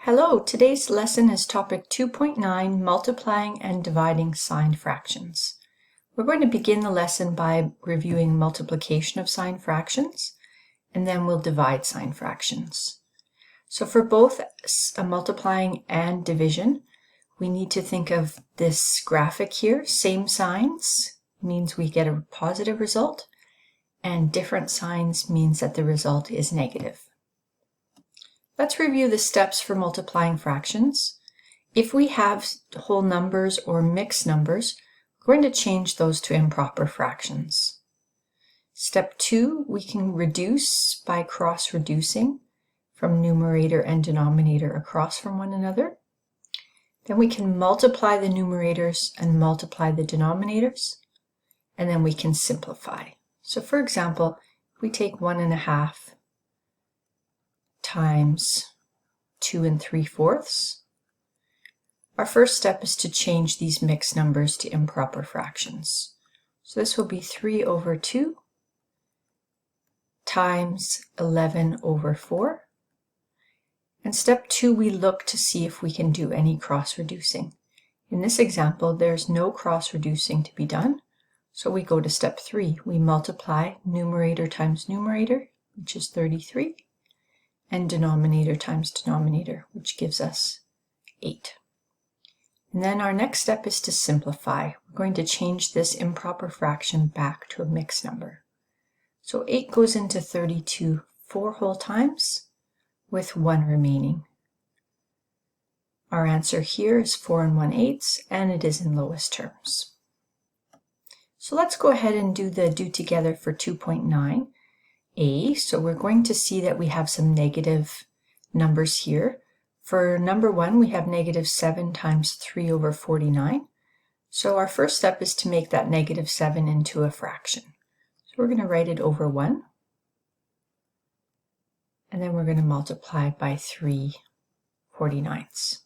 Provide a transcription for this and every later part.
Hello, today's lesson is topic 2.9, multiplying and dividing signed fractions. We're going to begin the lesson by reviewing multiplication of signed fractions, and then we'll divide signed fractions. So for both multiplying and division, we need to think of this graphic here. Same signs means we get a positive result, and different signs means that the result is negative. Let's review the steps for multiplying fractions. If we have whole numbers or mixed numbers, we're going to change those to improper fractions. Step 2, we can reduce by cross-reducing from numerator and denominator across from one another. Then we can multiply the numerators and multiply the denominators, and then we can simplify. So for example, we take 1.5 times 2 3/4. Our first step is to change these mixed numbers to improper fractions. So this will be 3/2 times 11/4. And step 2, we look to see if we can do any cross-reducing. In this example, there's no cross-reducing to be done. So we go to step 3. We multiply numerator times numerator, which is 33. And denominator times denominator, which gives us 8. And then our next step is to simplify. We're going to change this improper fraction back to a mixed number. So 8 goes into 32 4 whole times, with 1 remaining. Our answer here is 4 1/8, and it is in lowest terms. So let's go ahead and do the do together for 2.9. So we're going to see that we have some negative numbers here. For number 1, we have -7 times 3/49. So our first step is to make that -7 into a fraction. So we're going to write it over 1. And then we're going to multiply by 3/49.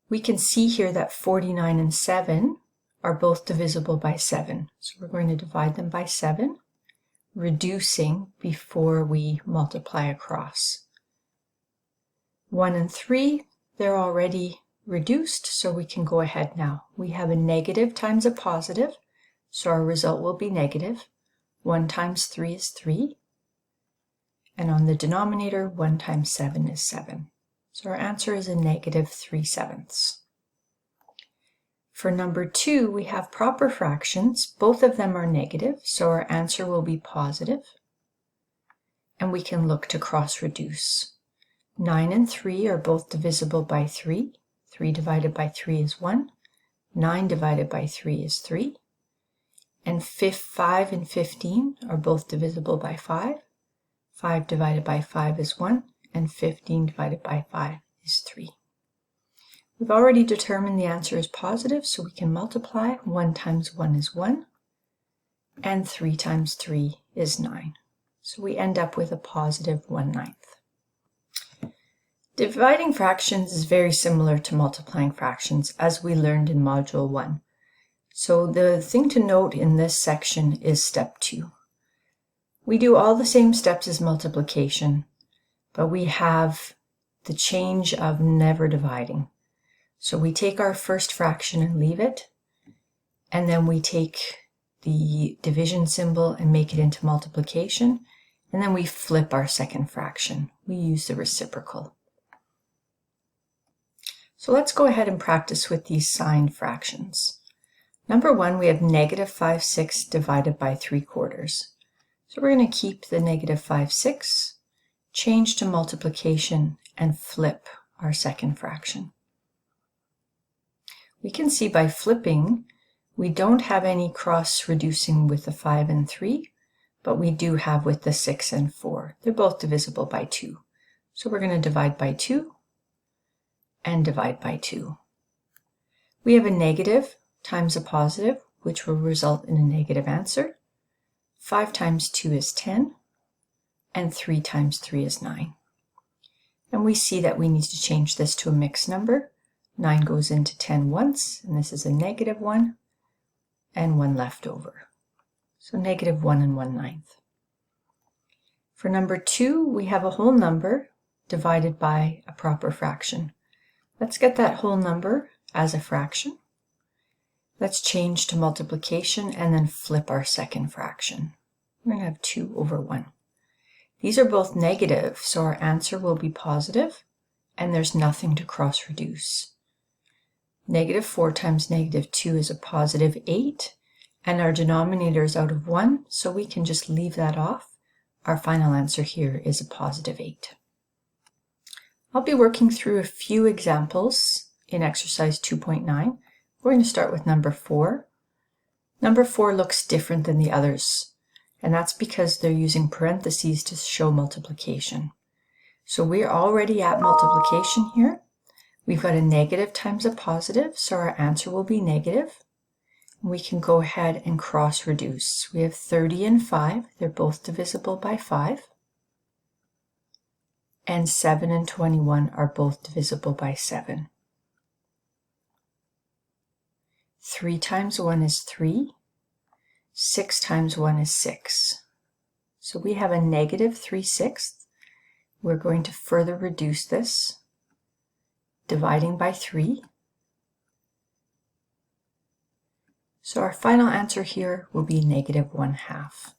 We can see here that 49 and 7 are both divisible by 7. So we're going to divide them by 7. Reducing before we multiply across. 1 and 3, they're already reduced, so we can go ahead now. We have a negative times a positive, so our result will be negative. 1 times 3 is 3. And on the denominator, 1 times 7 is 7. So our answer is a -3/7. For number 2, we have proper fractions. Both of them are negative, so our answer will be positive. And we can look to cross-reduce. 9 and 3 are both divisible by 3. 3 divided by 3 is 1. 9 divided by 3 is 3. And 5 and 15 are both divisible by 5. 5 divided by 5 is 1. And 15 divided by 5 is 3. We've already determined the answer is positive, so we can multiply. 1 times 1 is 1, and 3 times 3 is 9. So we end up with a positive 1/9. Dividing fractions is very similar to multiplying fractions, as we learned in Module 1. So the thing to note in this section is step 2. We do all the same steps as multiplication, but we have the change of never dividing. So we take our first fraction and leave it, and then we take the division symbol and make it into multiplication, and then we flip our second fraction. We use the reciprocal. So let's go ahead and practice with these signed fractions. Number 1, we have -5/6 divided by 3/4. So we're going to keep the -5/6, change to multiplication, and flip our second fraction. We can see by flipping, we don't have any cross-reducing with the 5 and 3, but we do have with the 6 and 4. They're both divisible by 2. So we're going to divide by 2 and divide by 2. We have a negative times a positive, which will result in a negative answer. 5 times 2 is 10, and 3 times 3 is 9. And we see that we need to change this to a mixed number. 9 goes into 10 once, and this is a -1, and 1 left over. So -1 1/9. For number 2, we have a whole number divided by a proper fraction. Let's get that whole number as a fraction. Let's change to multiplication and then flip our second fraction. We're going to have 2 over 1. These are both negative, so our answer will be positive, and there's nothing to cross-reduce. Negative 4 times negative 2 is a positive 8, and our denominator is out of 1, so we can just leave that off. Our final answer here is a positive 8. I'll be working through a few examples in exercise 2.9. We're going to start with number 4. Number 4 looks different than the others, and that's because they're using parentheses to show multiplication. So we're already at multiplication here. We've got a negative times a positive, so our answer will be negative. We can go ahead and cross-reduce. We have 30 and 5. They're both divisible by 5. And 7 and 21 are both divisible by 7. 3 times 1 is 3. 6 times 1 is 6. So we have a negative 3/6. We're going to further reduce this, dividing by 3. So our final answer here will be negative 1/2.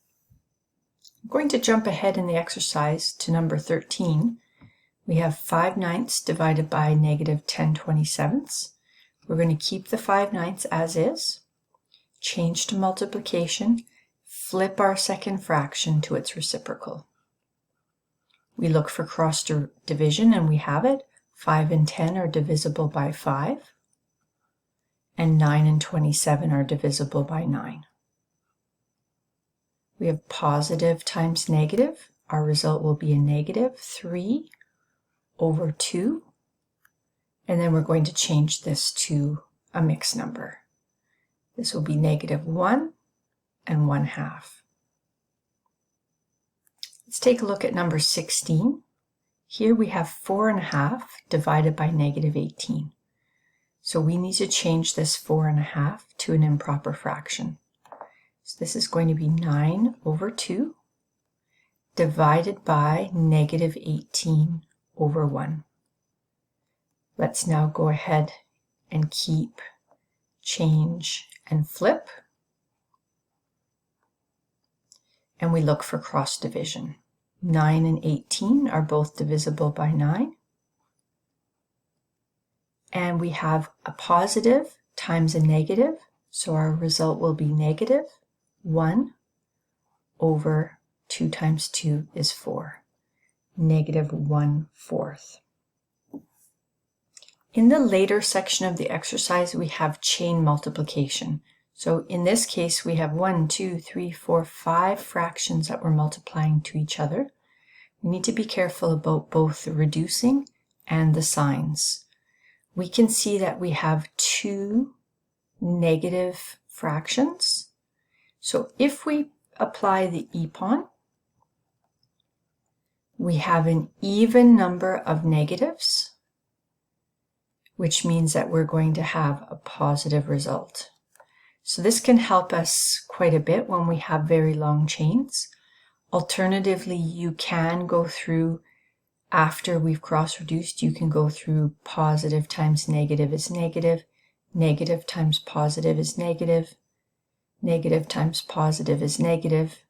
I'm going to jump ahead in the exercise to number 13. We have 5/9 divided by negative 10/27. We're going to keep the 5/9 as is, change to multiplication, flip our second fraction to its reciprocal. We look for cross division and we have it. 5 and 10 are divisible by 5, and 9 and 27 are divisible by 9. We have positive times negative. Our result will be a negative 3 over 2. And then we're going to change this to a mixed number. This will be negative 1 and 1/2. Let's take a look at number 16. Here we have 4.5 divided by negative 18. So we need to change this 4.5 to an improper fraction. So this is going to be 9 over 2 divided by negative 18 over 1. Let's now go ahead and keep, change, and flip. And we look for cross division. 9 and 18 are both divisible by 9. And we have a positive times a negative, so our result will be negative 1 over 2 times 2 is 4. Negative 1/4. In the later section of the exercise, we have chain multiplication. So in this case, we have 1, 2, 3, 4, 5 fractions that we're multiplying to each other. We need to be careful about both the reducing and the signs. We can see that we have 2 negative fractions. So if we apply the epon, we have an even number of negatives, which means that we're going to have a positive result. So this can help us quite a bit when we have very long chains. Alternatively, you can go through, after we've cross-reduced, you can go through positive times negative is negative, negative times positive is negative, negative times positive is negative,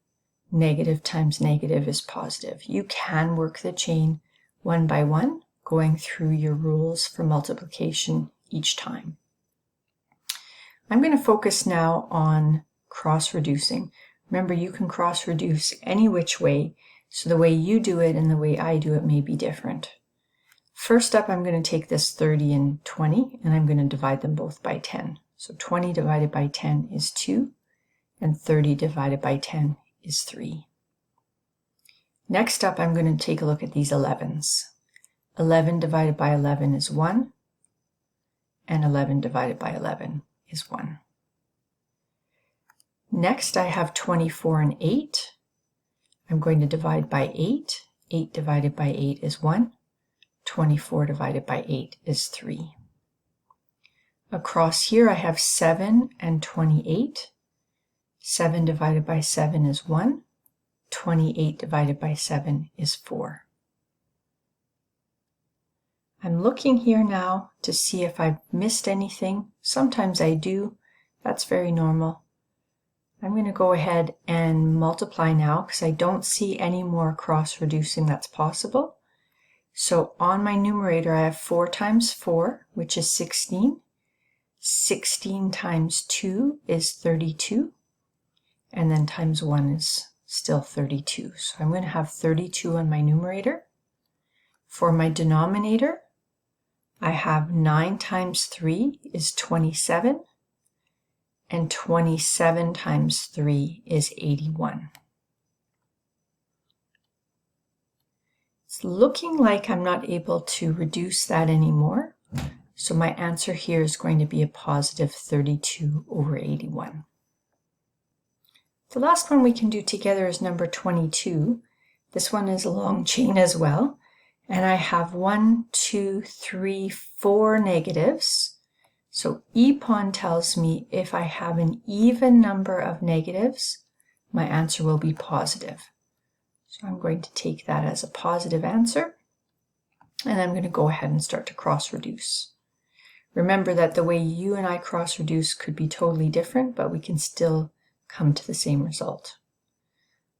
negative times negative is positive. You can work the chain one by one, going through your rules for multiplication each time. I'm going to focus now on cross-reducing. Remember, you can cross-reduce any which way, so the way you do it and the way I do it may be different. First up, I'm going to take this 30 and 20, and I'm going to divide them both by 10. So 20 divided by 10 is 2, and 30 divided by 10 is 3. Next up, I'm going to take a look at these 11s. 11 divided by 11 is 1, and 11 divided by 11 is 1. Next, I have 24 and 8. I'm going to divide by 8. 8 divided by 8 is 1. 24 divided by 8 is 3. Across here, I have 7 and 28. 7 divided by 7 is 1. 28 divided by 7 is 4. I'm looking here now to see if I've missed anything. Sometimes I do. That's very normal. I'm going to go ahead and multiply now because I don't see any more cross-reducing that's possible. So on my numerator, I have 4 times 4, which is 16. 16 times 2 is 32. And then times 1 is still 32. So I'm going to have 32 on my numerator. For my denominator, I have 9 times 3 is 27. And 27 times 3 is 81. It's looking like I'm not able to reduce that anymore. So my answer here is going to be a positive 32 over 81. The last one we can do together is number 22. This one is a long chain as well. And I have 1, 2, 3, 4 negatives. So EPON tells me if I have an even number of negatives, my answer will be positive. So I'm going to take that as a positive answer, and I'm going to go ahead and start to cross-reduce. Remember that the way you and I cross-reduce could be totally different, but we can still come to the same result.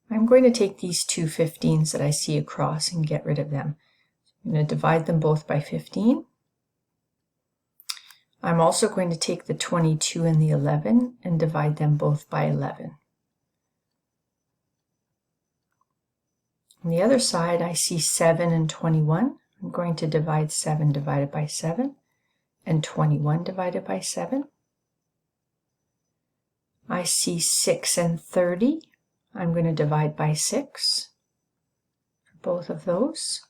I'm going to take these two 15s that I see across and get rid of them. I'm going to divide them both by 15. I'm also going to take the 22 and the 11 and divide them both by 11. On the other side, I see 7 and 21. I'm going to divide 7 divided by 7 and 21 divided by 7. I see 6 and 30. I'm going to divide by 6 for both of those.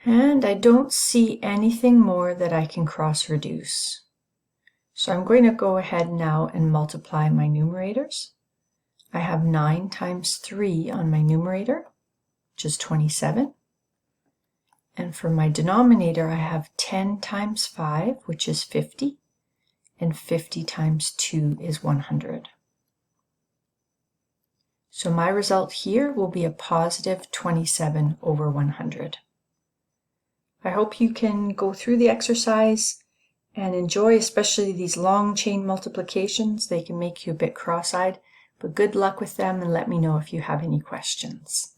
And I don't see anything more that I can cross-reduce. So I'm going to go ahead now and multiply my numerators. I have 9 times 3 on my numerator, which is 27. And for my denominator, I have 10 times 5, which is 50. And 50 times 2 is 100. So my result here will be a positive 27 over 100. I hope you can go through the exercise and enjoy, especially these long chain multiplications. They can make you a bit cross-eyed, but good luck with them and let me know if you have any questions.